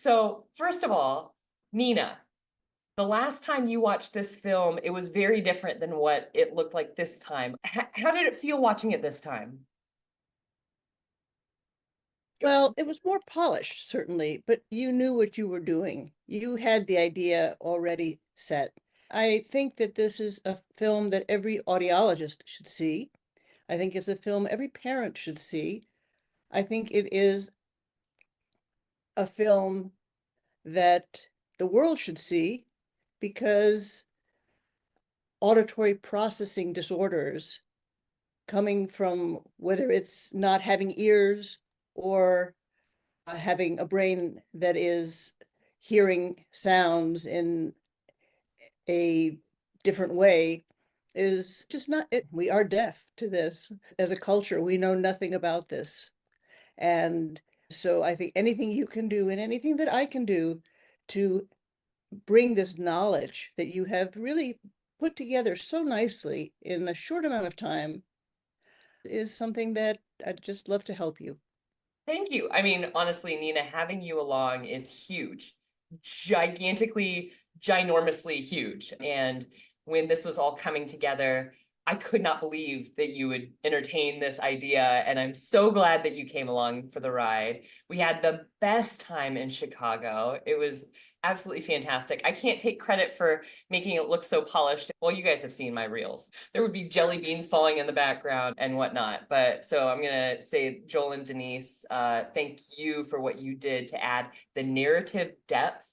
So, first of all, Nina, the last time you watched this film, it was very different than what it looked like this time. How did it feel watching it this time? Well, it was more polished, certainly, but you knew what you were doing. You had the idea already set. I think that this is a film that every audiologist should see. I think it's a film every parent should see. I think it is a film that the world should see because auditory processing disorders coming from whether it's not having ears or having a brain that is hearing sounds in a different way is just not it. We are deaf to this as a culture. We know nothing about this. And so I think anything you can do and anything that I can do to bring this knowledge that you have really put together so nicely in a short amount of time is something that I'd just love to help you. Thank you. I mean, honestly, Nina, having you along is huge, gigantically, ginormously huge. And when this was all coming together, I could not believe that you would entertain this idea. And I'm so glad that you came along for the ride. We had the best time in Chicago. It was absolutely fantastic. I can't take credit for making it look so polished. Well, you guys have seen my reels. There would be jelly beans falling in the background and whatnot. But so I'm gonna say, Joel and Denise, thank you for what you did to add the narrative depth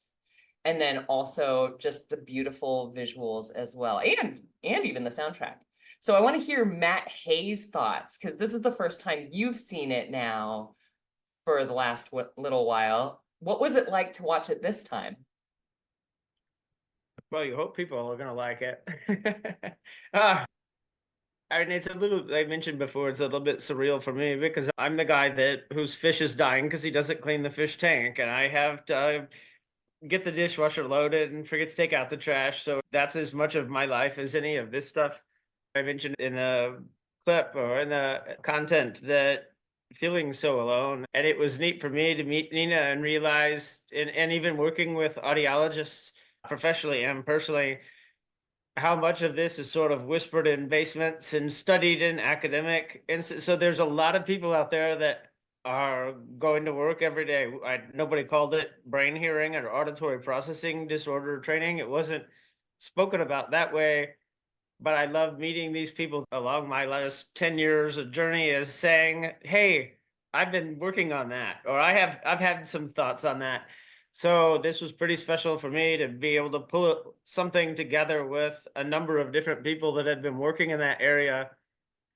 and then also just the beautiful visuals as well, and even the soundtrack. So I want to hear Matt Hayes' thoughts because this is the first time you've seen it now for the last little while. What was it like to watch it this time? Well, you hope people are gonna like it. uh, I mean, it's a little, I mentioned before, it's a little bit surreal for me because I'm the guy that whose fish is dying because he doesn't clean the fish tank, and I have to get the dishwasher loaded and forget to take out the trash. So that's as much of my life as any of this stuff. I mentioned in a clip or in the content that feeling so alone. And it was neat for me to meet Nina and realize, and even working with audiologists professionally and personally, how much of this is sort of whispered in basements and studied in academic. And so there's a lot of people out there that are going to work every day. Nobody called it brain hearing or auditory processing disorder training. It wasn't spoken about that way. But I love meeting these people along my last 10 years of journey as saying, hey, I've been working on that, or I've had some thoughts on that. So this was pretty special for me to be able to pull something together with a number of different people that had been working in that area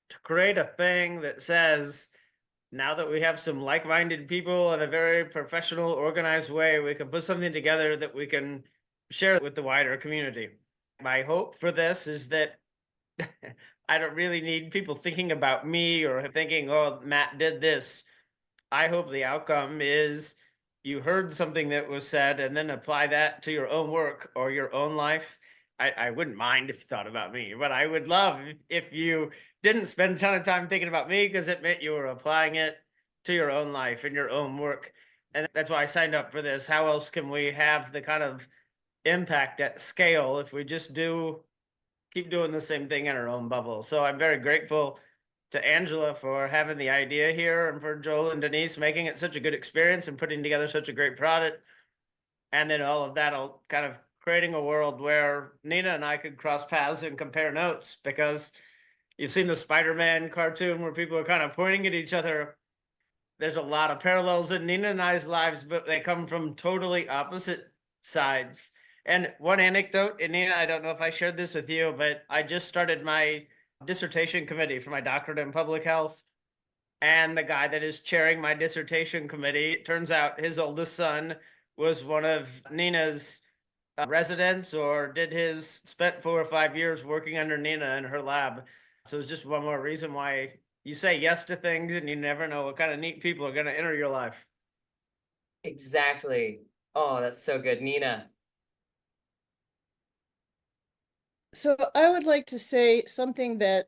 to create a thing that says, now that we have some like-minded people in a very professional, organized way, we can put something together that we can share with the wider community. My hope for this is that I don't really need people thinking about me or thinking, oh, Matt did this. I hope the outcome is you heard something that was said and then apply that to your own work or your own life. I wouldn't mind if you thought about me, but I would love if you didn't spend a ton of time thinking about me because it meant you were applying it to your own life and your own work. And that's why I signed up for this. How else can we have the kind of impact at scale if we just keep doing the same thing in our own bubble? So I'm very grateful to Angela for having the idea here and for Joel and Denise making it such a good experience and putting together such a great product. And then all of that all kind of creating a world where Nina and I could cross paths and compare notes, because you've seen the Spider-Man cartoon where people are kind of pointing at each other. There's a lot of parallels in Nina and I's lives, but they come from totally opposite sides. And one anecdote, and Nina, I don't know if I shared this with you, but I just started my dissertation committee for my doctorate in public health. And the guy that is chairing my dissertation committee, it turns out his oldest son was one of Nina's residents, or spent 4 or 5 years working under Nina in her lab. So it's just one more reason why you say yes to things and you never know what kind of neat people are going to enter your life. Exactly. Oh, that's so good. Nina. So I would like to say something that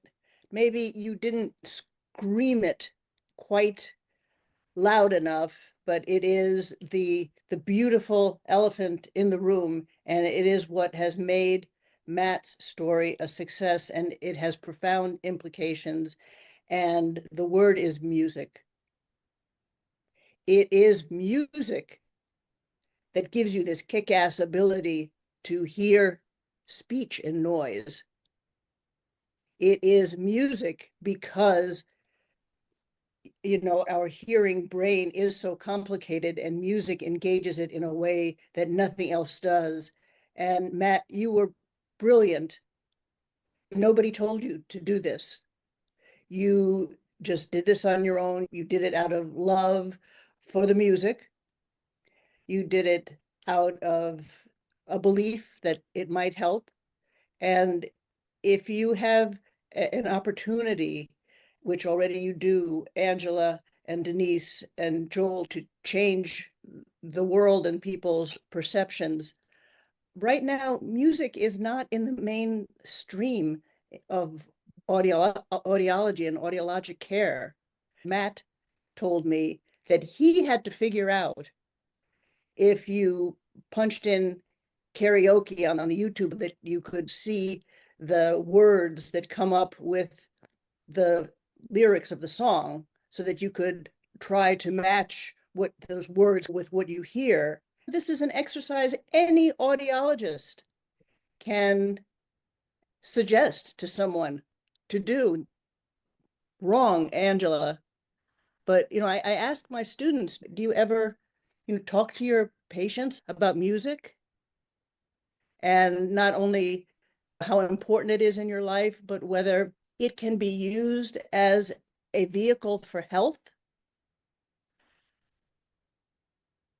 maybe you didn't scream it quite loud enough but it is the beautiful elephant in the room, and it is what has made Matt's story a success, and it has profound implications. And the word is music. It is music that gives you this kick-ass ability to hear speech and noise. It is music because, you know, our hearing brain is so complicated, and music engages it in a way that nothing else does. And Matt, you were brilliant. Nobody told you to do this. You just did this on your own. You did it out of love for the music. You did it out of a belief that it might help. And if you have an opportunity, which already you do, Angela and Denise and Joel, to change the world and people's perceptions, right now, music is not in the mainstream of audiology and audiologic care. Matt told me that he had to figure out, if you punched in karaoke on the YouTube, that you could see the words that come up with the lyrics of the song, so that you could try to match what those words with what you hear. This is an exercise any audiologist can suggest to someone to do. Wrong, Angela. But, you know, I ask my students, do you ever, talk to your patients about music? And not only how important it is in your life, but whether it can be used as a vehicle for health.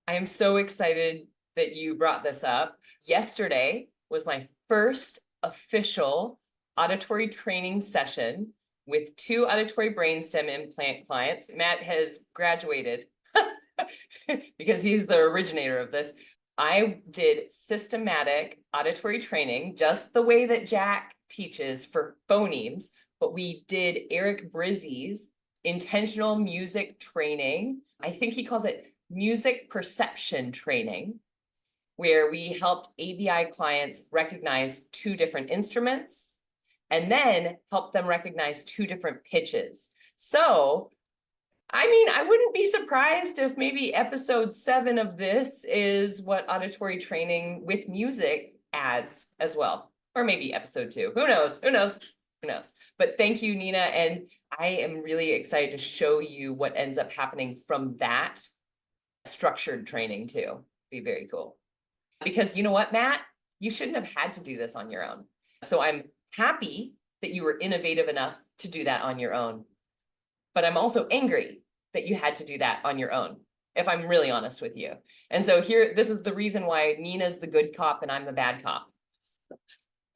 I am so excited that you brought this up. Yesterday was my first official auditory training session with 2 auditory brainstem implant clients. Matt has graduated because he's the originator of this. I did systematic auditory training, just the way that Jack teaches for phonemes, but we did Eric Brizzi's intentional music training. I think he calls it music perception training, where we helped ABI clients recognize 2 different instruments and then help them recognize 2 different pitches. So, I mean, I wouldn't be surprised if maybe episode 7 of this is what auditory training with music adds as well. Or maybe episode 2. Who knows? Who knows? Who knows? But thank you, Nina. And I am really excited to show you what ends up happening from that structured training too. Be very cool. Because you know what, Matt? You shouldn't have had to do this on your own. So I'm happy that you were innovative enough to do that on your own. But I'm also angry that you had to do that on your own, if I'm really honest with you. And so here, this is the reason why Nina's the good cop and I'm the bad cop.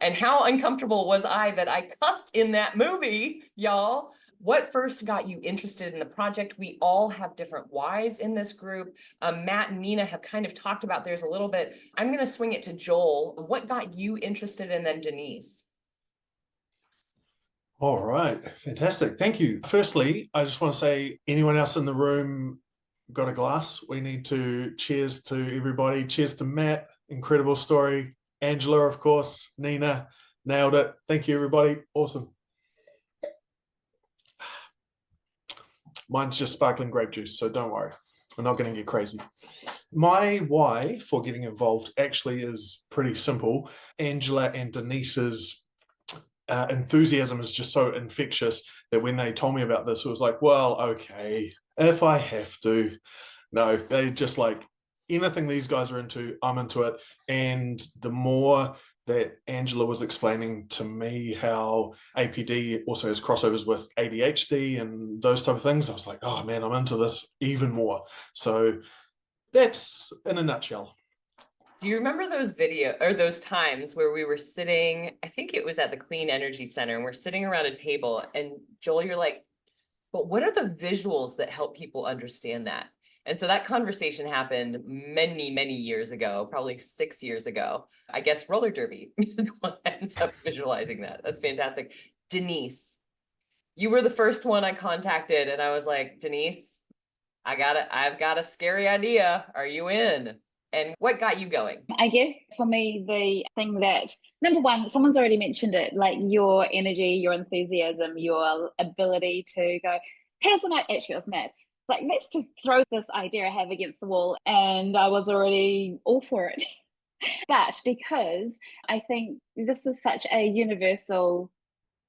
And how uncomfortable was I that I cussed in that movie, y'all? What first got you interested in the project? We all have different whys in this group. Matt and Nina have kind of talked about theirs a little bit. I'm going to swing it to Joel. What got you interested, and then Denise? All right, fantastic. Thank you. Firstly, I just want to say, anyone else in the room got a glass? We need to cheers to everybody. Cheers to Matt, incredible story. Angela, of course. Nina, nailed it. Thank you, everybody. Awesome. Mine's just sparkling grape juice, so don't worry. We're not going to get crazy. My why for getting involved actually is pretty simple. Angela and Denise's enthusiasm is just so infectious that when they told me about this, it was like, well, okay, if I have to. No, they just like, anything these guys are into, I'm into it. And the more that Angela was explaining to me how APD also has crossovers with ADHD and those type of things, I was like, oh man, I'm into this even more. So that's in a nutshell. Do you remember those those times where we were sitting, I think it was at the Clean Energy Center, and we're sitting around a table, and Joel, you're like, but what are the visuals that help people understand that? And so that conversation happened many, many years ago, probably 6 years ago. I guess roller derby ends up visualizing that. That's fantastic. Denise, you were the first one I contacted, and I was like, Denise, I've got a scary idea. Are you in? And what got you going? I guess for me, the thing that, number one, someone's already mentioned it, like your energy, your enthusiasm, your ability to go, here's an idea. Actually, it was Matt. Like, let's just throw this idea I have against the wall. And I was already all for it. But because I think this is such a universal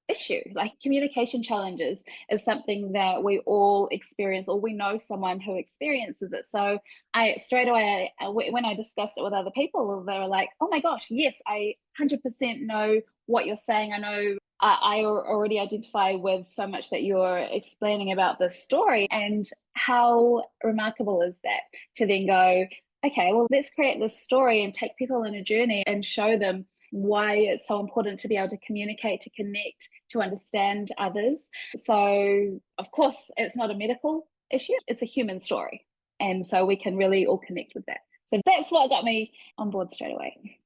issue, like communication challenges is something that we all experience, or we know someone who experiences it. So I straight away, when I discussed it with other people, they were like, oh my gosh, yes, I 100% know what you're saying. I know I already identify with so much that you're explaining about this story. And how remarkable is that to then go, okay, well, let's create this story and take people on a journey and show them why it's so important to be able to communicate, to connect, to understand others. So, of course, it's not a medical issue, it's a human story. And so we can really all connect with that. So that's what got me on board straight away.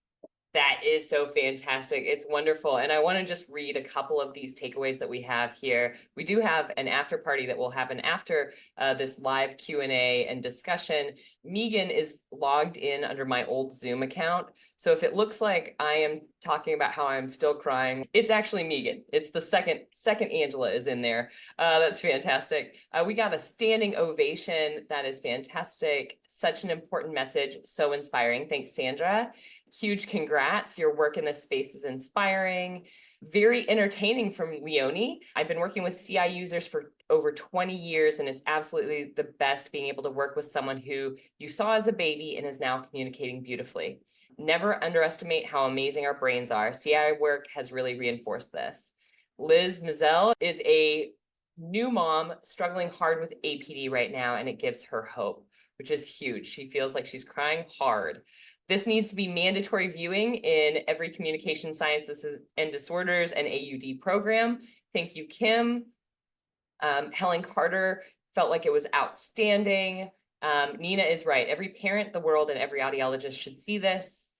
That is so fantastic. It's wonderful. And I want to just read a couple of these takeaways that we have here. We do have an after party that will happen after this live Q&A and discussion. Megan is logged in under my old Zoom account. So if it looks like I am talking about how I'm still crying, it's actually Megan. It's the second Angela is in there. That's fantastic. We got a standing ovation. That is fantastic. Such an important message. So inspiring. Thanks, Sandra. Huge congrats. Your work in this space is inspiring. Very entertaining from Leonie. I've been working with CI users for over 20 years, and it's absolutely the best being able to work with someone who you saw as a baby and is now communicating beautifully. Never underestimate how amazing our brains are. CI work has really reinforced this. Liz Mazel is a new mom struggling hard with APD right now, and it gives her hope, which is huge. She feels like she's crying hard. This needs to be mandatory viewing in every communication sciences and disorders and AUD program. Thank you, Kim. Helen Carter felt like it was outstanding. Nina is right. Every parent, the world, and every audiologist should see this.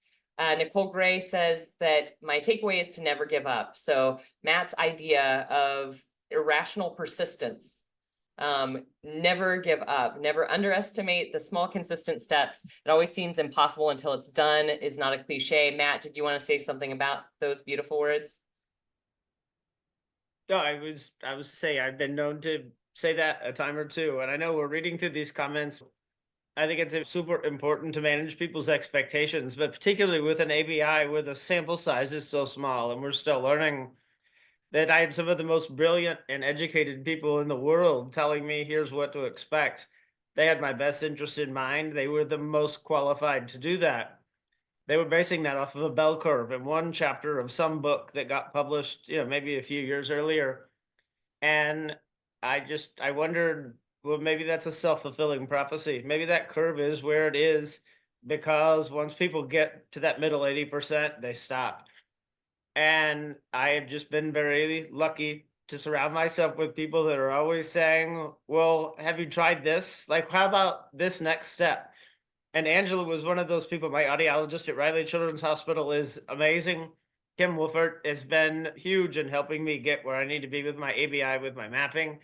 Nicole Gray says that my takeaway is to never give up. So Matt's idea of irrational persistence. Never give up, never underestimate the small consistent steps. It always seems impossible until it's done is not a cliche. Matt, did you want to say something about those beautiful words? No, I was say I've been known to say that a time or two, and I know we're reading through these comments. I think it's super important to manage people's expectations, but particularly with an ABI where the sample size is so small and we're still learning, that I had some of the most brilliant and educated people in the world telling me, here's what to expect. They had my best interest in mind. They were the most qualified to do that. They were basing that off of a bell curve in one chapter of some book that got published, maybe a few years earlier. And I wondered, well, maybe that's a self-fulfilling prophecy. Maybe that curve is where it is because once people get to that middle 80%, they stop. And I have just been very lucky to surround myself with people that are always saying, well, have you tried this? Like, how about this next step? And Angela was one of those people. My audiologist at Riley Children's Hospital is amazing. Kim Wolfert has been huge in helping me get where I need to be with my ABI, with my mapping.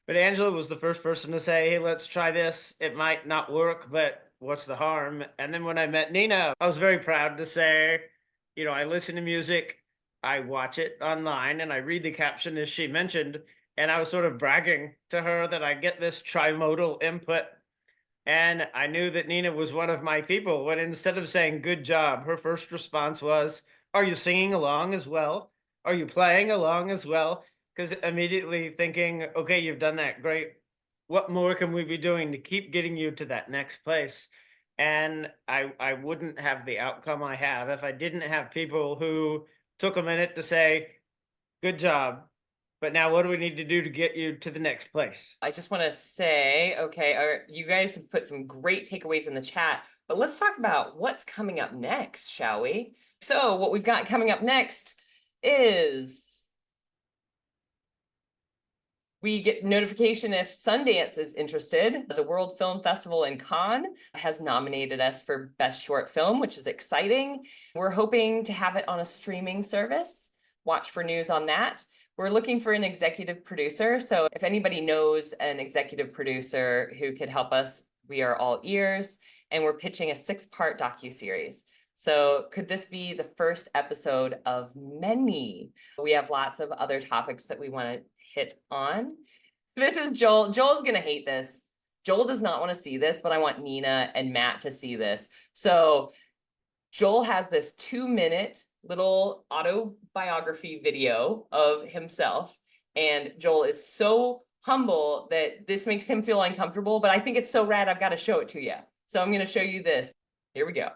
But Angela was the first person to say, hey, let's try this. It might not work, but what's the harm? And then when I met Nina, I was very proud to say, I listen to music, I watch it online, and I read the caption as she mentioned, and I was sort of bragging to her that I get this trimodal input. And I knew that Nina was one of my people when instead of saying good job, her first response was, are you singing along as well? Are you playing along as well? Because immediately thinking, okay, you've done that, great. What more can we be doing to keep getting you to that next place? And I wouldn't have the outcome I have if I didn't have people who took a minute to say, good job, but now what do we need to do to get you to the next place? I just want to say, okay, you guys have put some great takeaways in the chat, but let's talk about what's coming up next, shall we? So what we've got coming up next is we get notification if Sundance is interested. The World Film Festival in Cannes has nominated us for Best Short Film, which is exciting. We're hoping to have it on a streaming service. Watch for news on that. we're looking for an executive producer. So if anybody knows an executive producer who could help us, we are all ears. And we're pitching a 6-part docuseries. So could this be the first episode of many? We have lots of other topics that we want to hit on. This is Joel. Joel's going to hate this. Joel does not want to see this, but I want Nina and Matt to see this. So Joel has this 2-minute little autobiography video of himself. And Joel is so humble that this makes him feel uncomfortable, but I think it's so rad, I've got to show it to you. So I'm going to show you this. Here we go.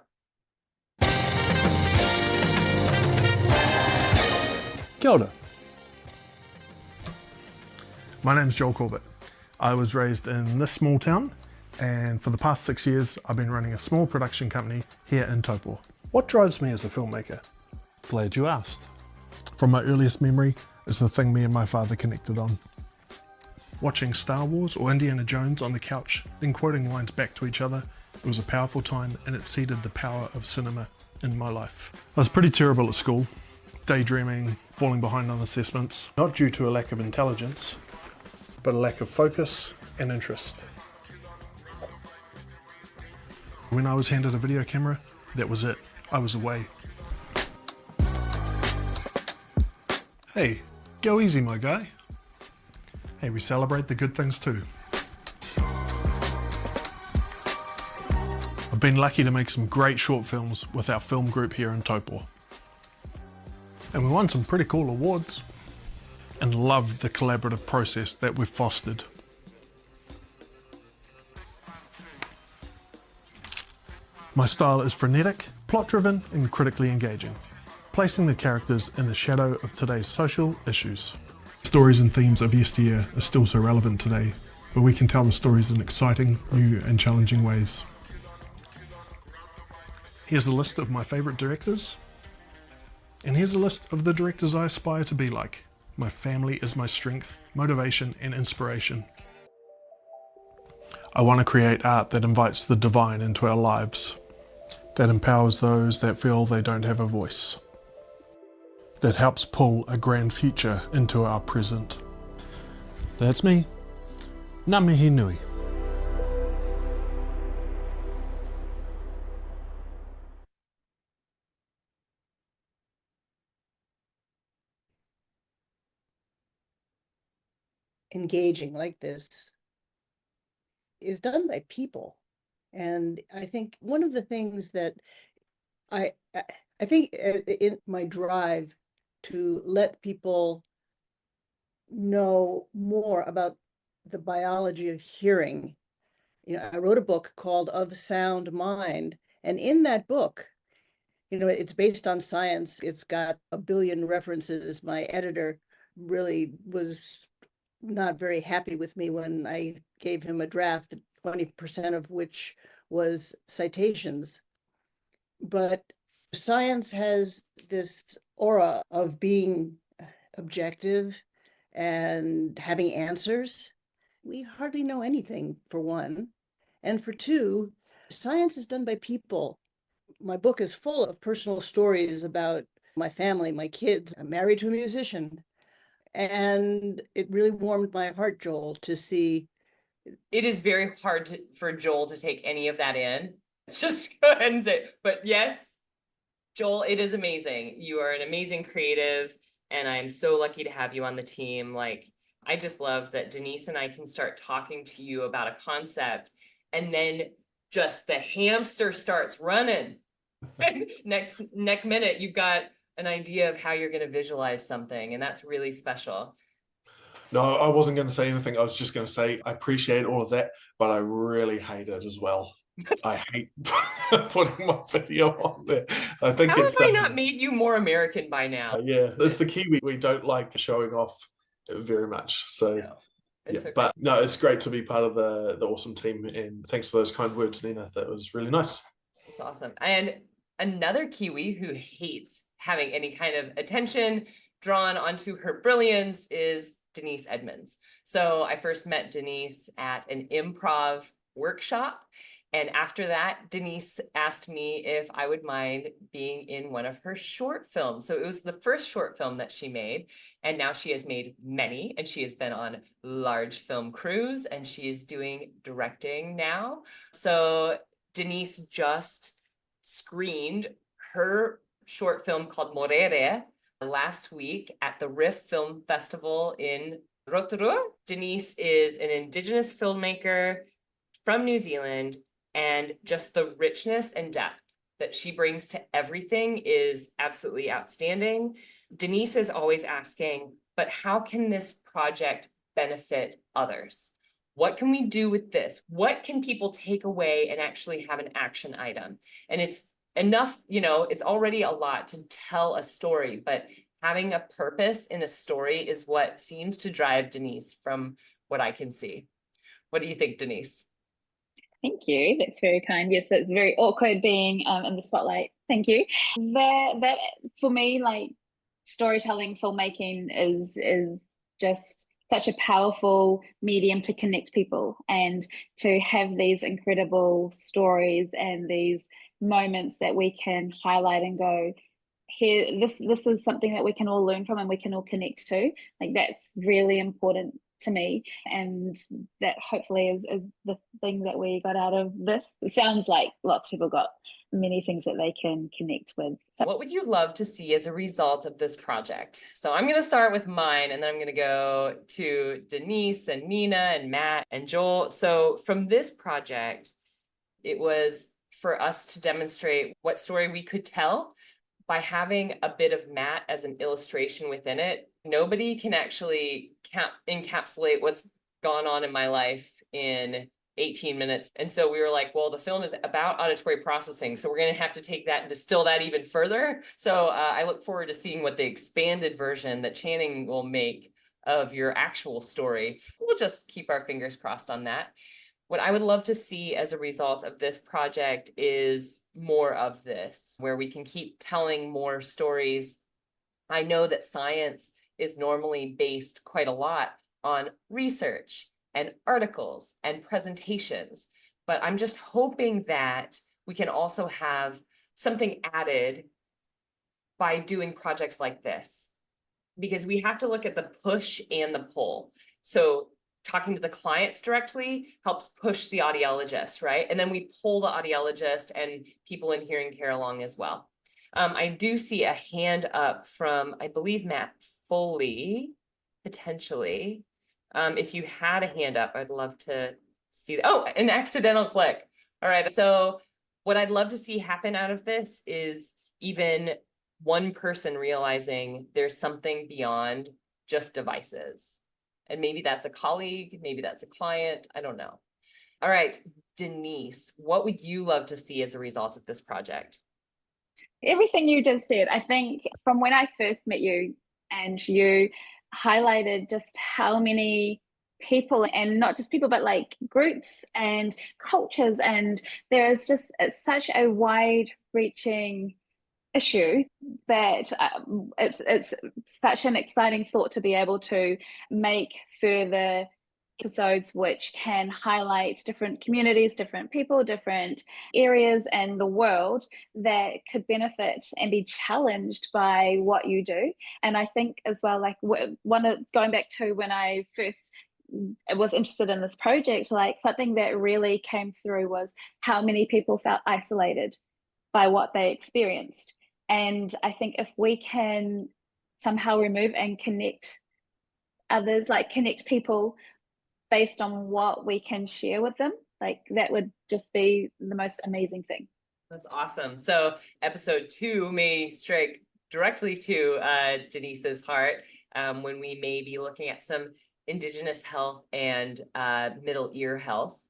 Kia ora. My name's Joel Corbett. I was raised in this small town, and for the past 6 years, I've been running a small production company here in Taupo. What drives me as a filmmaker? Glad you asked. From my earliest memory is the thing me and my father connected on. Watching Star Wars or Indiana Jones on the couch, then quoting lines back to each other, it was a powerful time and it seeded the power of cinema in my life. I was pretty terrible at school, daydreaming, falling behind on assessments, not due to a lack of intelligence, but a lack of focus and interest. When I was handed a video camera, that was it. I was away. Hey, go easy, my guy. Hey, we celebrate the good things too. I've been lucky to make some great short films with our film group here in Taupo. And we won some pretty cool awards and loved the collaborative process that we've fostered. My style is frenetic, plot-driven and critically engaging, placing the characters in the shadow of today's social issues. Stories and themes of yesteryear are still so relevant today, but we can tell the stories in exciting, new and challenging ways. Here's a list of my favourite directors, and here's a list of the directors I aspire to be like. My family is my strength, motivation and inspiration. I want to create art that invites the divine into our lives, that empowers those that feel they don't have a voice, that helps pull a grand future into our present. That's me. Ngā mihi nui. Engaging like this is done by people. And I think one of the things that I think in my drive to let people know more about the biology of hearing, I wrote a book called Of Sound Mind. And in that book, it's based on science. It's got 1 billion references. My editor really was not very happy with me when I gave him a draft, 20% of which was citations. But science has this aura of being objective and having answers. We hardly know anything, for one. And for two, science is done by people. My book is full of personal stories about my family, my kids. I'm married to a musician. And it really warmed my heart, Joel, to see. It is very hard for Joel to take any of that in. Just go ahead and say it. But yes, Joel, it is amazing. You are an amazing creative, and I'm so lucky to have you on the team. I just love that Denise and I can start talking to you about a concept, and then just the hamster starts running. Next minute, you've got an idea of how you're going to visualize something, and that's really special. No, I wasn't going to say anything. I was just going to say I appreciate all of that, but I really hate it as well. I hate putting my video on there. I think How it's have I not made you more American by now? yeah, it's the Kiwi. We don't like showing off very much. So No, yeah, okay. but no, it's great to be part of the awesome team. And thanks for those kind words, Nina. That was really nice. It's awesome. And another Kiwi who hates having any kind of attention drawn onto her brilliance is Denise Edmonds. So I first met Denise at an improv workshop, And after that, Denise asked me if I would mind being in one of her short films. So it was the first short film that she made. And now she has made many, and she has been on large film crews, and she is doing directing now. So Denise just screened her short film called Morere last week at the Riff Film Festival in Rotorua. Denise is an Indigenous filmmaker from New Zealand, and just the richness and depth that she brings to everything is absolutely outstanding. Denise is always asking, but how can this project benefit others? What can we do with this? What can people take away and actually have an action item? And it's enough, it's already a lot to tell a story, but having a purpose in a story is what seems to drive Denise from what I can see. What do you think, Denise? Thank you. That's very kind. Yes, it's very awkward being in the spotlight. Thank you. That for me, like storytelling, filmmaking is just such a powerful medium to connect people and to have these incredible stories and these moments that we can highlight and go, here, this is something that we can all learn from and we can all connect to. Like that's really important to me, and that hopefully is the thing that we got out of this. It sounds like lots of people got many things that they can connect with. So what would you love to see as a result of this project? So I'm going to start with mine, and then I'm going to go to Denise and Nina and Matt and Joel. So from this project, it was for us to demonstrate what story we could tell by having a bit of Matt as an illustration within it. Nobody can actually encapsulate what's gone on in my life in 18 minutes. And so we were like, well, the film is about auditory processing, so we're going to have to take that and distill that even further. So I look forward to seeing what the expanded version that Channing will make of your actual story. We'll just keep our fingers crossed on that. What I would love to see as a result of this project is more of this, where we can keep telling more stories. I know that science is normally based quite a lot on research and articles and presentations, but I'm just hoping that we can also have something added by doing projects like this, because we have to look at the push and the pull. So talking to the clients directly helps push the audiologist, right? And then we pull the audiologist and people in hearing care along as well. I do see a hand up from, I believe, Matt Foley, potentially. If you had a hand up, I'd love to see that. Oh, an accidental click. All right. So what I'd love to see happen out of this is even one person realizing there's something beyond just devices. And maybe that's a colleague, maybe that's a client, I don't know. All right, Denise, what would you love to see as a result of this project? Everything you just said. I think from when I first met you, and you highlighted just how many people, and not just people, but like groups and cultures, and there is just, it's such a wide reaching issue that it's such an exciting thought to be able to make further episodes which can highlight different communities, different people, different areas in the world that could benefit and be challenged by what you do. And I think as well, like going back to when I first was interested in this project, like something that really came through was how many people felt isolated by what they experienced. And I think if we can somehow remove and connect others, like connect people based on what we can share with them, like that would just be the most amazing thing. That's awesome. So episode 2 may strike directly to Denise's heart when we may be looking at some Indigenous health and middle ear health.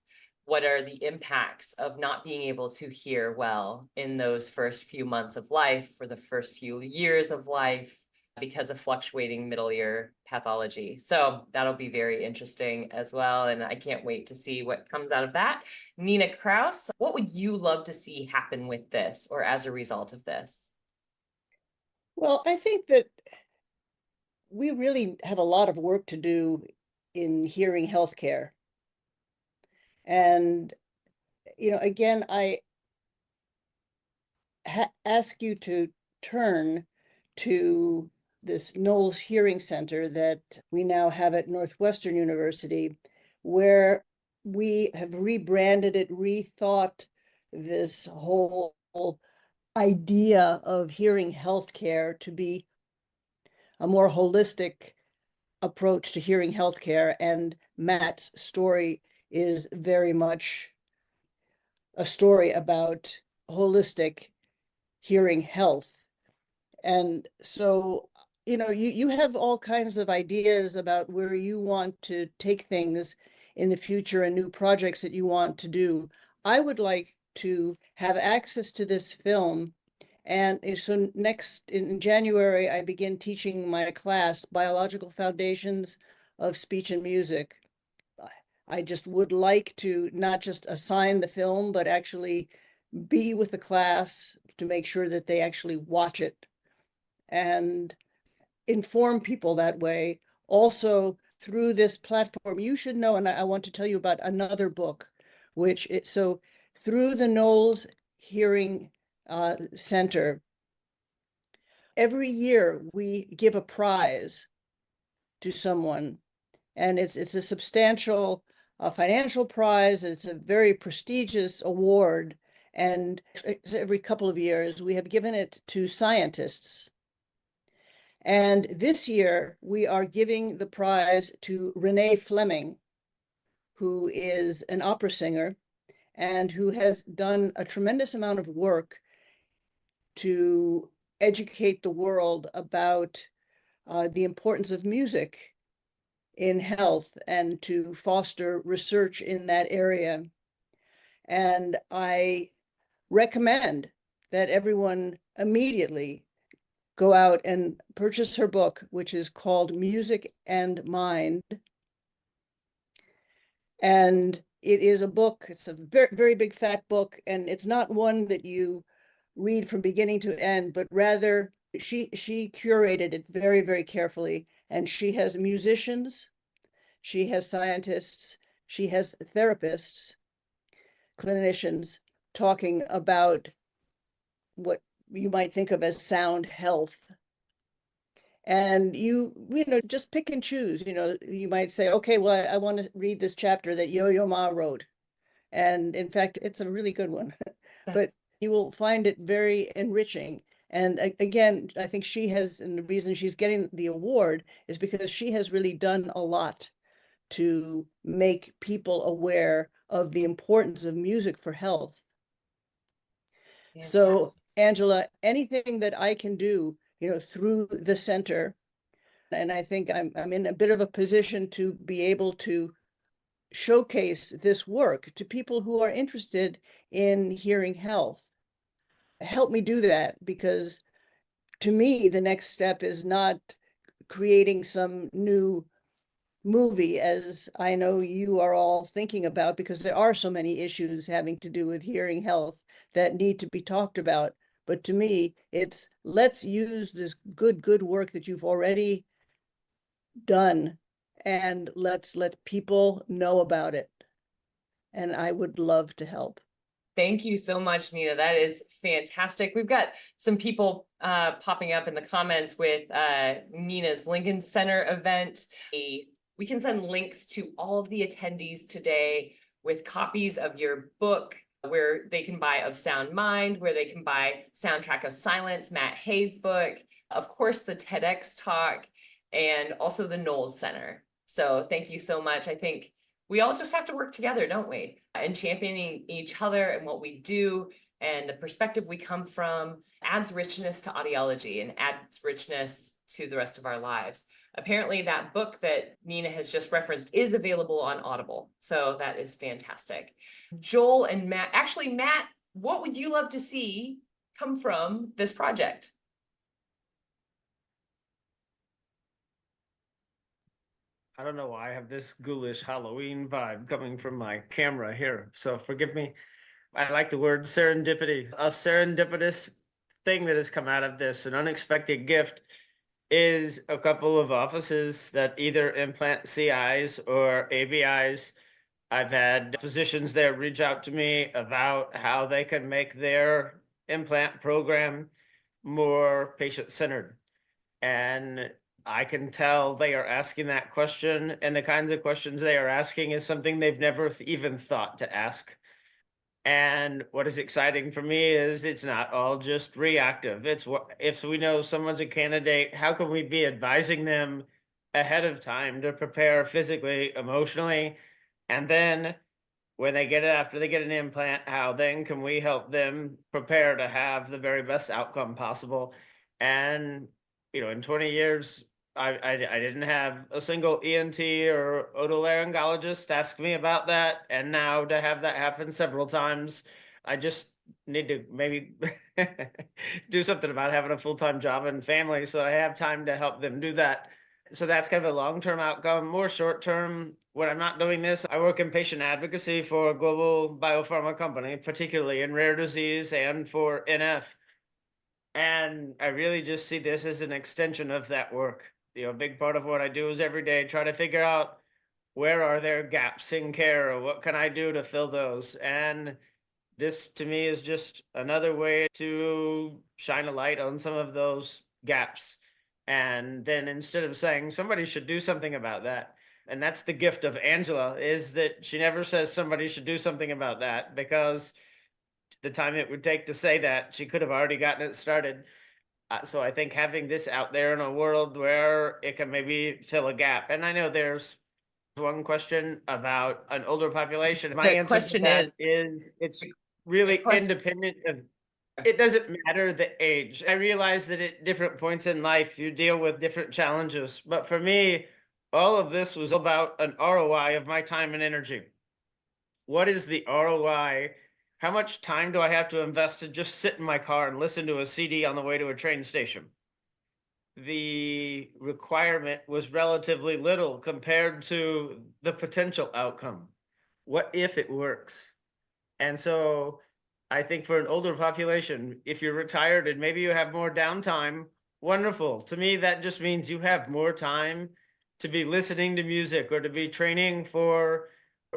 What are the impacts of not being able to hear well in those first few months of life, or the first few years of life, because of fluctuating middle ear pathology? So that'll be very interesting as well. And I can't wait to see what comes out of that. Nina Kraus, what would you love to see happen with this or as a result of this? Well, I think that we really have a lot of work to do in hearing healthcare. And again, I ask you to turn to this Knowles Hearing Center that we now have at Northwestern University, where we have rebranded it, rethought this whole idea of hearing healthcare to be a more holistic approach to hearing healthcare. And Matt's story is very much a story about holistic hearing health. And so, you have all kinds of ideas about where you want to take things in the future and new projects that you want to do. I would like to have access to this film. And so next in January, I begin teaching my class, Biological Foundations of Speech and Music. I just would like to not just assign the film, but actually be with the class to make sure that they actually watch it and inform people that way. Also, through this platform, you should know, and I want to tell you about another book, so through the Knowles Hearing Center, every year we give a prize to someone, and it's a substantial financial prize. It's a very prestigious award, and every couple of years we have given it to scientists. And this year we are giving the prize to Renee Fleming, who is an opera singer and who has done a tremendous amount of work to educate the world about the importance of music in health and to foster research in that area. And I recommend that everyone immediately go out and purchase her book, which is called Music and Mind. And it is a book, it's a very, very big fat book, and it's not one that you read from beginning to end, but rather she curated it very, very carefully. And she has musicians, she has scientists, she has therapists, clinicians talking about what you might think of as sound health. And you just pick and choose. You might say, okay, well, I want to read this chapter that Yo-Yo Ma wrote. And in fact, it's a really good one. But you will find it very enriching. And again, I think she has, and the reason she's getting the award is because she has really done a lot to make people aware of the importance of music for health. So, Angela, anything that I can do, through the center, and I think I'm in a bit of a position to be able to showcase this work to people who are interested in hearing health. Help me do that, because to me, the next step is not creating some new movie, as I know you are all thinking about, because there are so many issues having to do with hearing health that need to be talked about. But to me, it's let's use this good work that you've already done, and let's let people know about it. And I would love to help. Thank you so much, Nina. That is fantastic. We've got some people popping up in the comments with Nina's Lincoln Center event. We can send links to all of the attendees today with copies of your book, where they can buy Of Sound Mind, where they can buy Soundtrack of Silence, Matt Hayes' book, of course, the TEDx talk, and also the Knowles Center. So thank you so much. I think we all just have to work together, don't we? And championing each other and what we do and the perspective we come from adds richness to audiology and adds richness to the rest of our lives. Apparently that book that Nina has just referenced is available on Audible. So that is fantastic. Joel and Matt, actually, Matt, what would you love to see come from this project? I don't know why I have this ghoulish Halloween vibe coming from my camera here, so forgive me. I like the word serendipity. A serendipitous thing that has come out of this, an unexpected gift, is a couple of offices that either implant CIs or ABIs I've had physicians there reach out to me about how they can make their implant program more patient-centered. And I can tell they are asking that question, and the kinds of questions they are asking is something they've never even thought to ask. And what is exciting for me is it's not all just reactive. It's what if we know someone's a candidate, how can we be advising them ahead of time to prepare physically, emotionally, and then when they get it after they get an implant, how then can we help them prepare to have the very best outcome possible? And in 20 years, I didn't have a single ENT or otolaryngologist ask me about that, and now to have that happen several times, I just need to maybe do something about having a full-time job and family so I have time to help them do that. So that's kind of a long-term outcome. More short-term, when I'm not doing this, I work in patient advocacy for a global biopharma company, particularly in rare disease and for NF. And I really just see this as an extension of that work. A big part of what I do is every day try to figure out where are there gaps in care or what can I do to fill those. And this to me is just another way to shine a light on some of those gaps. And then instead of saying somebody should do something about that, and that's the gift of Angela, is that she never says somebody should do something about that, because the time it would take to say that, she could have already gotten it started. So I think having this out there in a world where it can maybe fill a gap. And I know there's one question about an older population. My The answer to question that is it's really question- independent of, it doesn't matter the age. I realize that at different points in life, you deal with different challenges. But for me, all of this was about an ROI of my time and energy. What is the ROI? How much time do I have to invest to just sit in my car and listen to a CD on the way to a train station? The requirement was relatively little compared to the potential outcome. What if it works? And so I think for an older population, if you're retired and maybe you have more downtime, wonderful. To me, that just means you have more time to be listening to music or to be training for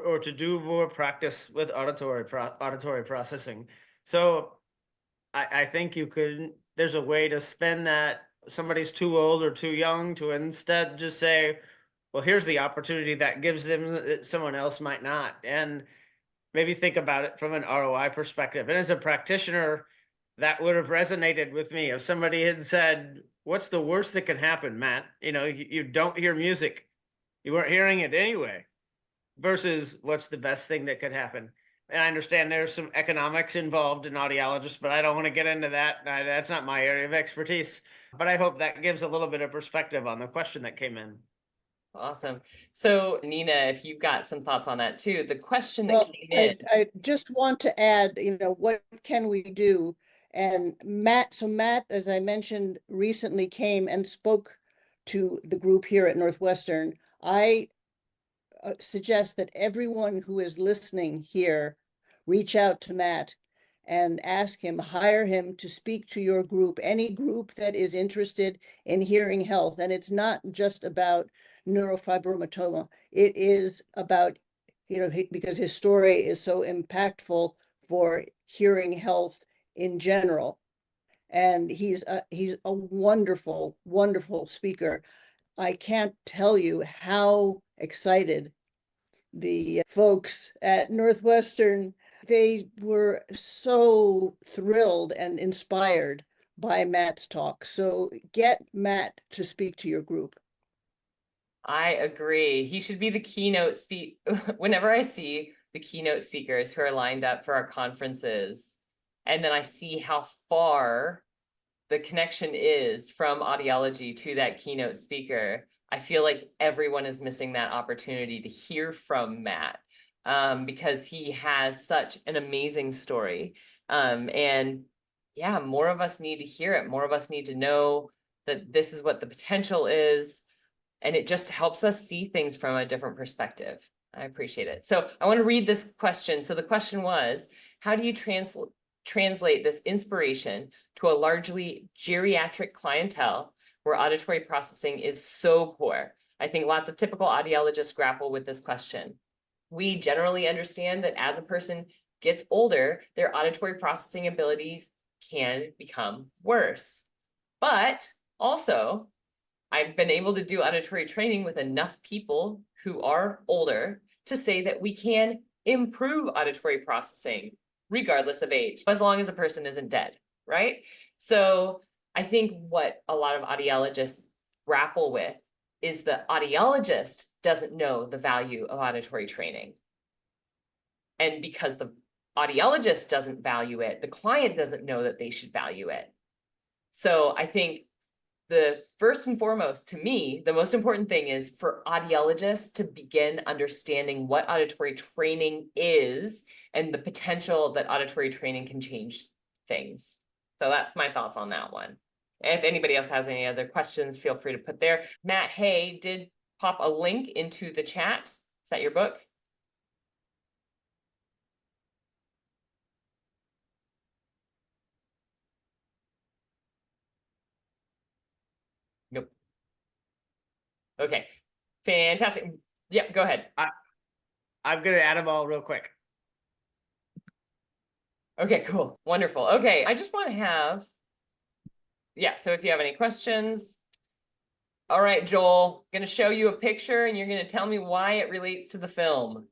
or to do more practice with auditory processing. So I think there's a way to spend that. Somebody's too old or too young to instead just say, well, here's the opportunity that gives them that someone else might not. And maybe think about it from an ROI perspective. And as a practitioner, that would have resonated with me if somebody had said, what's the worst that can happen, Matt? You don't hear music. You weren't hearing it anyway. Versus what's the best thing that could happen. And I understand there's some economics involved in audiologists, but I don't want to get into that. That's not my area of expertise. But I hope that gives a little bit of perspective on the question that came in. Awesome. So Nina, if you've got some thoughts on that too, the question that Well, came in. I just want to add, what can we do? And Matt, as I mentioned, recently came and spoke to the group here at Northwestern. I suggest that everyone who is listening here reach out to Matt and ask him, hire him to speak to your group, any group that is interested in hearing health. And it's not just about neurofibromatoma. It is about, because his story is so impactful for hearing health in general. And he's a wonderful, wonderful speaker. I can't tell you how excited the folks at Northwestern, they were so thrilled and inspired by Matt's talk. So get Matt to speak to your group. I agree. He should be the keynote whenever I see the keynote speakers who are lined up for our conferences, and then I see how far the connection is from audiology to that keynote speaker, I feel like everyone is missing that opportunity to hear from Matt, because he has such an amazing story. And yeah, more of us need to hear it. More of us need to know that this is what the potential is. And it just helps us see things from a different perspective. I appreciate it. So I want to read this question. So the question was, how do you translate this inspiration to a largely geriatric clientele where auditory processing is so poor? I think lots of typical audiologists grapple with this question. We generally understand that as a person gets older, their auditory processing abilities can become worse. But also, I've been able to do auditory training with enough people who are older to say that we can improve auditory processing regardless of age, as long as a person isn't dead, right? So I think what a lot of audiologists grapple with is the audiologist doesn't know the value of auditory training. And because the audiologist doesn't value it, the client doesn't know that they should value it. So I think the first and foremost, to me, the most important thing is for audiologists to begin understanding what auditory training is and the potential that auditory training can change things. So that's my thoughts on that one. If anybody else has any other questions, feel free to put there. Matt Hay did pop a link into the chat. Is that your book? Nope. Okay, fantastic. Yep, go ahead. I'm gonna add them all real quick. Okay, cool. Wonderful. Okay, I just want to have, yeah, so if you have any questions. All right, Joel, going to show you a picture and you're going to tell me why it relates to the film.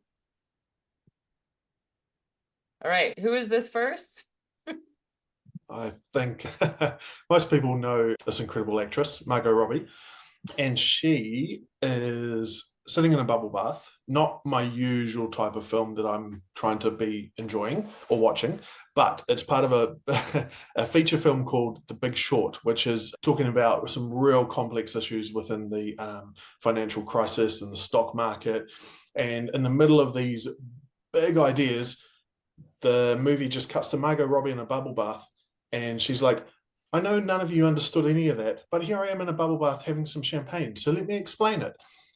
All right, who is this first? I think most people know this incredible actress, Margot Robbie, and she is sitting in a bubble bath, not my usual type of film that I'm trying to be enjoying or watching, but it's part of a feature film called The Big Short, which is talking about some real complex issues within the financial crisis and the stock market. And in the middle of these big ideas, the movie just cuts to Margot Robbie in a bubble bath. And she's like, I know none of you understood any of that, but here I am in a bubble bath having some champagne. So let me explain it.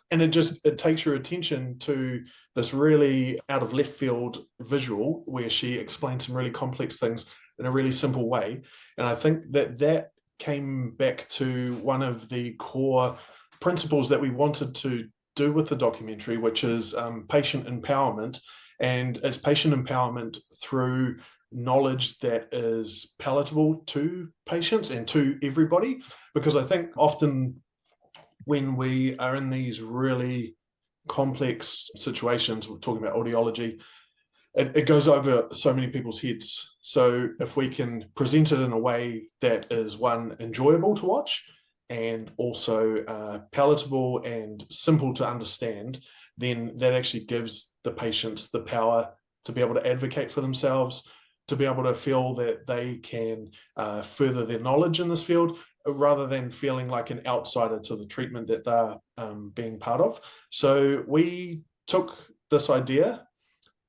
And it takes your attention to this really out of left field visual where she explains some really complex things in a really simple way. And I think that came back to one of the core principles that we wanted to do with the documentary, which is patient empowerment. And it's patient empowerment through knowledge that is palatable to patients and to everybody. Because I think often when we are in these really complex situations, we're talking about audiology, it goes over so many people's heads. So if we can present it in a way that is, one, enjoyable to watch and also palatable and simple to understand, then that actually gives the patients the power to be able to advocate for themselves, to be able to feel that they can further their knowledge in this field, rather than feeling like an outsider to the treatment that they're being part of. So we took this idea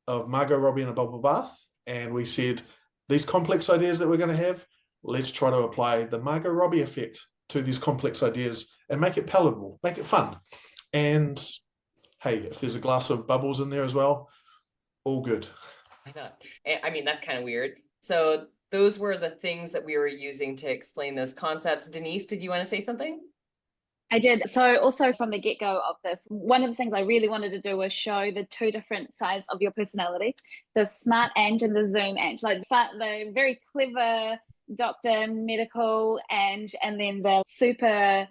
of Margot Robbie in a bubble bath, and we said, these complex ideas that we're going to have, let's try to apply the Margot Robbie effect to these complex ideas and make it palatable, make it fun. And hey, if there's a glass of bubbles in there as well, all good. I mean, that's kind of weird. So those were the things that we were using to explain those concepts. Denise, did you want to say something? I did. So also from the get-go of this, one of the things I really wanted to do was show the two different sides of your personality, the smart Ange and the Zoom Ange, like the very clever doctor, medical Ange, and then the super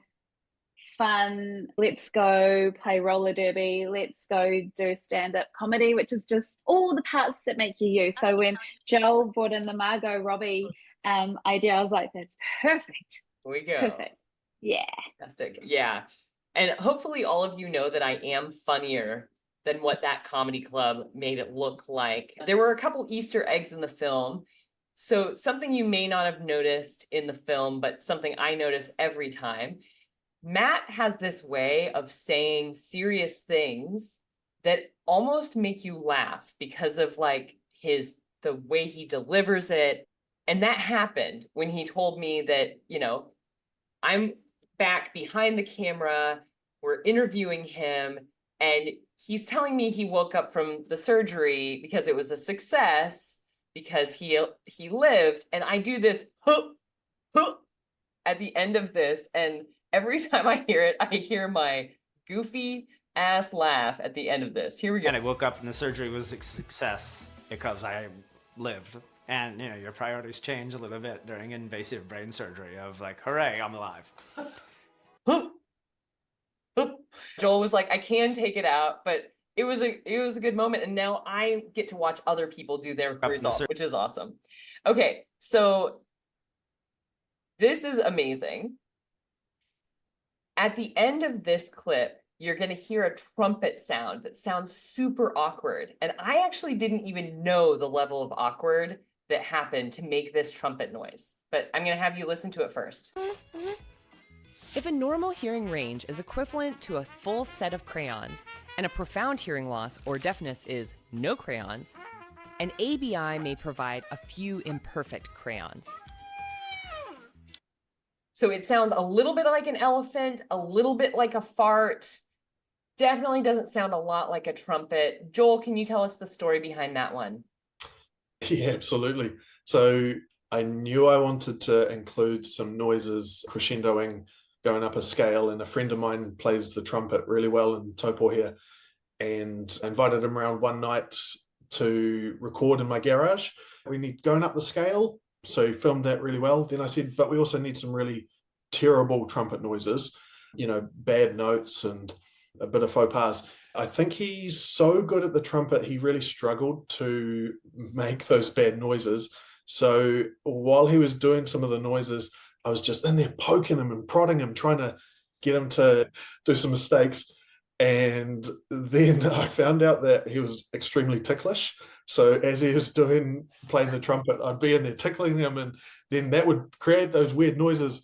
fun, let's go play roller derby, let's go do stand-up comedy, which is just all the parts that make you you. So when Joel brought in the Margot Robbie idea, I was like, that's perfect. Here we go. Perfect. Yeah. Fantastic. Yeah. And hopefully all of you know that I am funnier than what that comedy club made it look like. There were a couple Easter eggs in the film. So something you may not have noticed in the film, but something I notice every time. Matt has this way of saying serious things that almost make you laugh because of like the way he delivers it. And that happened when he told me that, I'm back behind the camera, we're interviewing him, and he's telling me he woke up from the surgery because it was a success, because he lived, and I do this at the end of this, and every time I hear it, I hear my goofy ass laugh at the end of this. Here we go. And I woke up and the surgery was a success because I lived. And, you know, your priorities change a little bit during invasive brain surgery of like, hooray, I'm alive. Joel was like, I can take it out, but it was a good moment. And now I get to watch other people do their results, which is awesome. Okay, so this is amazing. At the end of this clip, you're going to hear a trumpet sound that sounds super awkward. And I actually didn't even know the level of awkward that happened to make this trumpet noise. But I'm going to have you listen to it first. If a normal hearing range is equivalent to a full set of crayons, and a profound hearing loss or deafness is no crayons, an ABI may provide a few imperfect crayons. So it sounds a little bit like an elephant, a little bit like a fart. Definitely doesn't sound a lot like a trumpet. Joel, can you tell us the story behind that one? Yeah, absolutely. So I knew I wanted to include some noises crescendoing, going up a scale, and a friend of mine plays the trumpet really well in Taupo here, and I invited him around one night to record in my garage. We need going up the scale, so he filmed that really well. Then I said, but we also need some really terrible trumpet noises, you know, bad notes and a bit of faux pas. I think he's so good at the trumpet, he really struggled to make those bad noises. So while he was doing some of the noises, I was just in there poking him and prodding him, trying to get him to do some mistakes. And then I found out that he was extremely ticklish. So as he was playing the trumpet, I'd be in there tickling him, and then that would create those weird noises.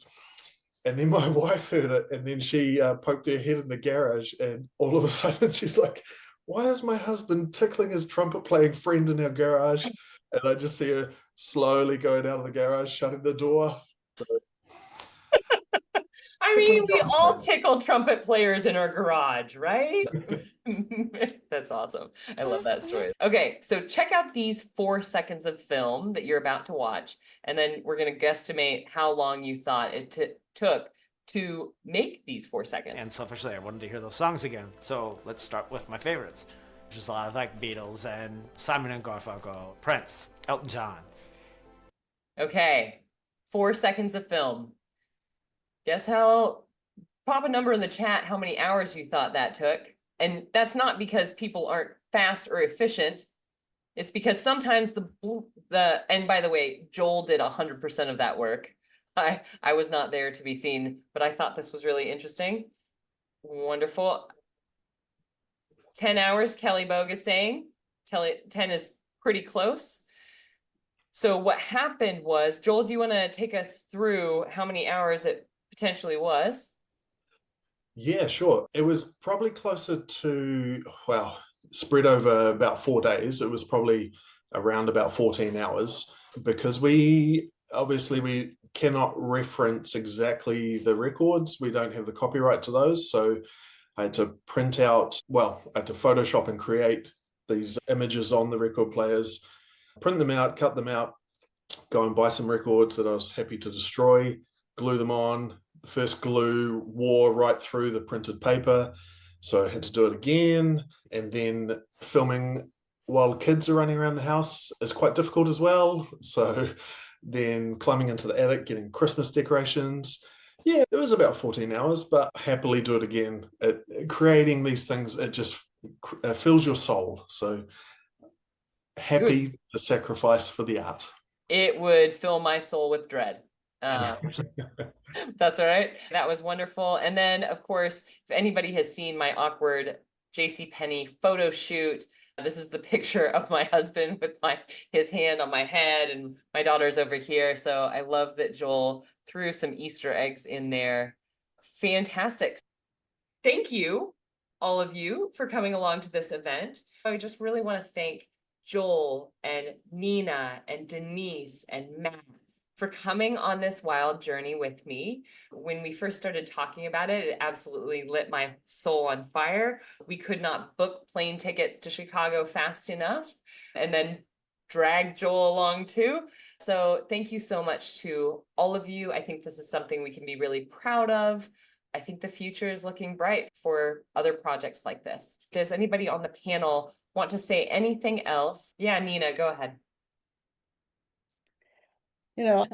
And then my wife heard it, and then she poked her head in the garage, and all of a sudden she's like, why is my husband tickling his trumpet playing friend in our garage? And I just see her slowly going out of the garage, shutting the door. So, I mean, we all tickle trumpet players in our garage, right? That's awesome. I love that story. Okay, so check out these 4 seconds of film that you're about to watch, and then we're going to guesstimate how long you thought it took to make these 4 seconds. And selfishly, I wanted to hear those songs again. So let's start with my favorites, which is a lot of like Beatles and Simon and Garfunkel, Prince, Elton John. Okay, 4 seconds of film. Guess how, pop a number in the chat how many hours you thought that took. And that's not because people aren't fast or efficient. It's because sometimes and by the way, Joel did 100% of that work. I was not there to be seen, but I thought this was really interesting. Wonderful. 10 hours, Kelly Bogue is saying. 10 is pretty close. So what happened was, Joel, do you want to take us through how many hours it potentially was? Yeah, sure. It was probably closer to, well, spread over about 4 days. It was probably around about 14 hours, because we cannot reference exactly the records. We don't have the copyright to those. So I had to I had to Photoshop and create these images on the record players, print them out, cut them out, go and buy some records that I was happy to destroy, glue them on. The first glue wore right through the printed paper, so I had to do it again. And then filming while kids are running around the house is quite difficult as well. So then climbing into the attic, getting Christmas decorations. Yeah, it was about 14 hours, but happily do it again. Creating these things, it just fills your soul. So happy to sacrifice for the art. It would fill my soul with dread. That's all right. That was wonderful. And then, of course, if anybody has seen my awkward JCPenney photo shoot, this is the picture of my husband with his hand on my head, and my daughter's over here. So I love that Joel threw some Easter eggs in there. Fantastic. Thank you, all of you, for coming along to this event. I just really want to thank Joel and Nina and Denise and Matt for coming on this wild journey with me. When we first started talking about it, it absolutely lit my soul on fire. We could not book plane tickets to Chicago fast enough, and then drag Joel along too. So thank you so much to all of you. I think this is something we can be really proud of. I think the future is looking bright for other projects like this. Does anybody on the panel want to say anything else? Yeah, Nina, go ahead. You know,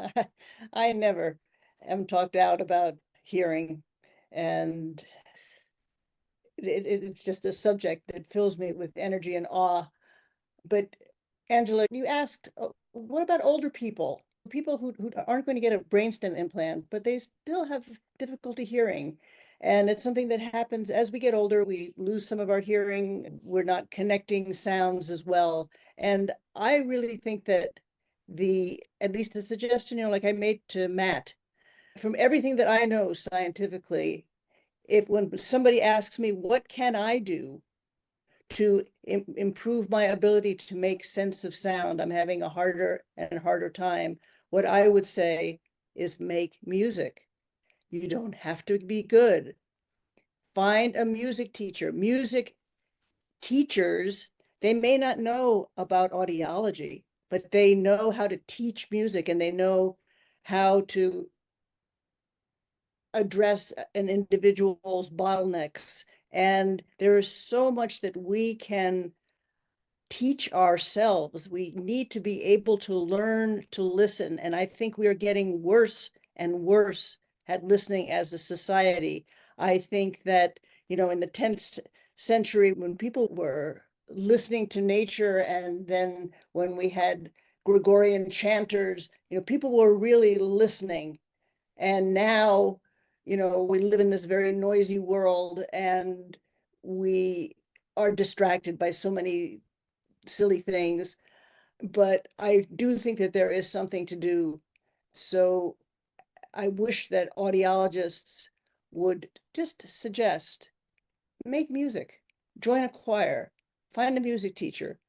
I never am talked out about hearing, and it's just a subject that fills me with energy and awe. But Angela, you asked, what about older people? People who aren't going to get a brainstem implant, but they still have difficulty hearing. And it's something that happens as we get older. We lose some of our hearing. We're not connecting sounds as well. And I really think that at least the suggestion, like I made to Matt, from everything that I know scientifically, when somebody asks me, what can I do to improve my ability to make sense of sound, I'm having a harder and harder time, what I would say is make music. You don't have to be good. Find a music teacher. Music teachers, they may not know about audiology, but they know how to teach music, and they know how to address an individual's bottlenecks. And there is so much that we can teach ourselves. We need to be able to learn to listen. And I think we are getting worse and worse at listening as a society. I think that, in the 10th century, when people were listening to nature, and then when we had Gregorian chanters, people were really listening. And now, we live in this very noisy world, and we are distracted by so many silly things. But I do think that there is something to do. So I wish that audiologists would just suggest, make music, join a choir, find a music teacher.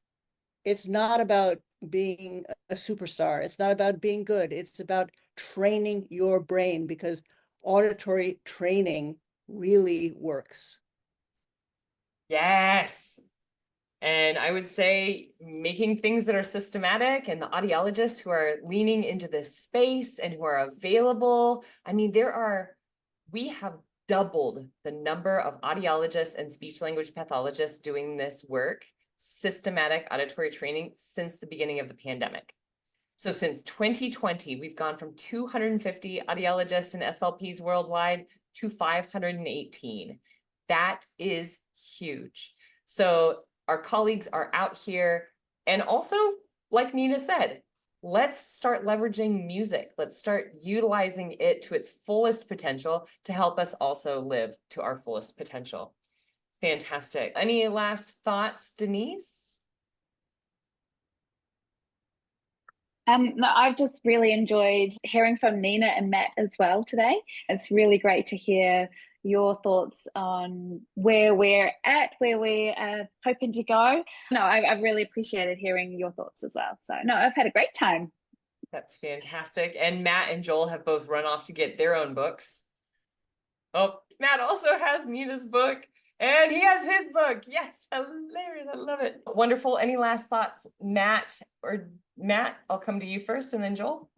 It's not about being a superstar. It's not about being good. It's about training your brain, because auditory training really works. Yes. And I would say making things that are systematic, and the audiologists who are leaning into this space and who are available. I mean, we have doubled the number of audiologists and speech language pathologists doing this work, systematic auditory training, since the beginning of the pandemic. So since 2020, we've gone from 250 audiologists and SLPs worldwide to 518. That is huge. So our colleagues are out here, and also, like Nina said, let's start leveraging music. Let's start utilizing it to its fullest potential to help us also live to our fullest potential. Fantastic. Any last thoughts, Denise? No, I've just really enjoyed hearing from Nina and Matt as well today. It's really great to hear your thoughts on where we're at, where we're hoping to go. No, I've really appreciated hearing your thoughts as well. So no, I've had a great time. That's fantastic. And Matt and Joel have both run off to get their own books. Oh, Matt also has Nina's book, and he has his book. Yes, hilarious. I love it. Wonderful. Any last thoughts, Matt? I'll come to you first, and then Joel.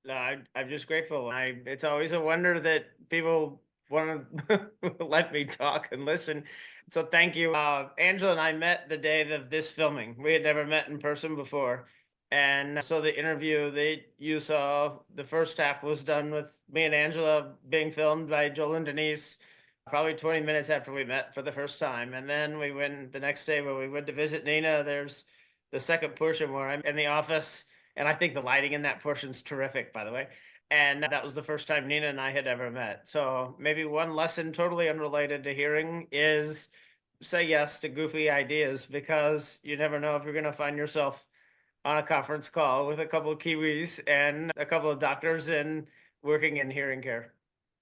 No, I'm just grateful. It's always a wonder that people want to let me talk and listen. So thank you. Angela and I met the day of this filming. We had never met in person before. And so the interview that you saw, the first half was done with me and Angela being filmed by Joel and Denise, probably 20 minutes after we met for the first time. And then we went the next day when we went to visit Nina. There's the second portion where I'm in the office. And I think the lighting in that portion is terrific, by the way. And that was the first time Nina and I had ever met. So maybe one lesson totally unrelated to hearing is say yes to goofy ideas, because you never know if you're going to find yourself on a conference call with a couple of Kiwis and a couple of doctors and working in hearing care.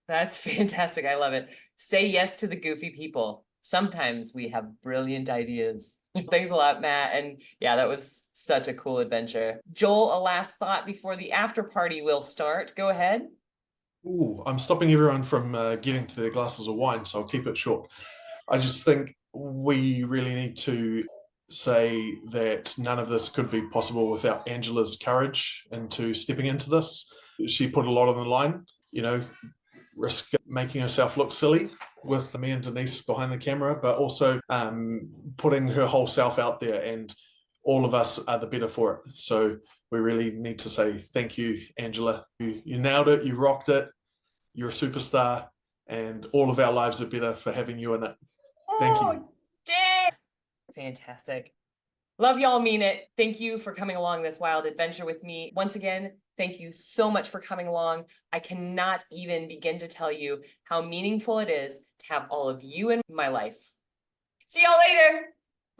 That's fantastic. I love it. Say yes to the goofy people. Sometimes we have brilliant ideas. Thanks a lot, Matt. And yeah, that was such a cool adventure. Joel, a last thought before the after party will start. Go ahead. Ooh, I'm stopping everyone from getting to their glasses of wine, so I'll keep it short. I just think we really need to say that none of this could be possible without Angela's courage into stepping into this. She put a lot on the line, risk making herself look silly with me and Denise behind the camera, but also putting her whole self out there, and all of us are the better for it. So we really need to say thank you, Angela. You nailed it, you rocked it, you're a superstar, and all of our lives are better for having you in it. Thank you. Yes! Fantastic. Love y'all, mean it. Thank you for coming along this wild adventure with me. Once again, thank you so much for coming along. I cannot even begin to tell you how meaningful it is to have all of you in my life. See y'all later.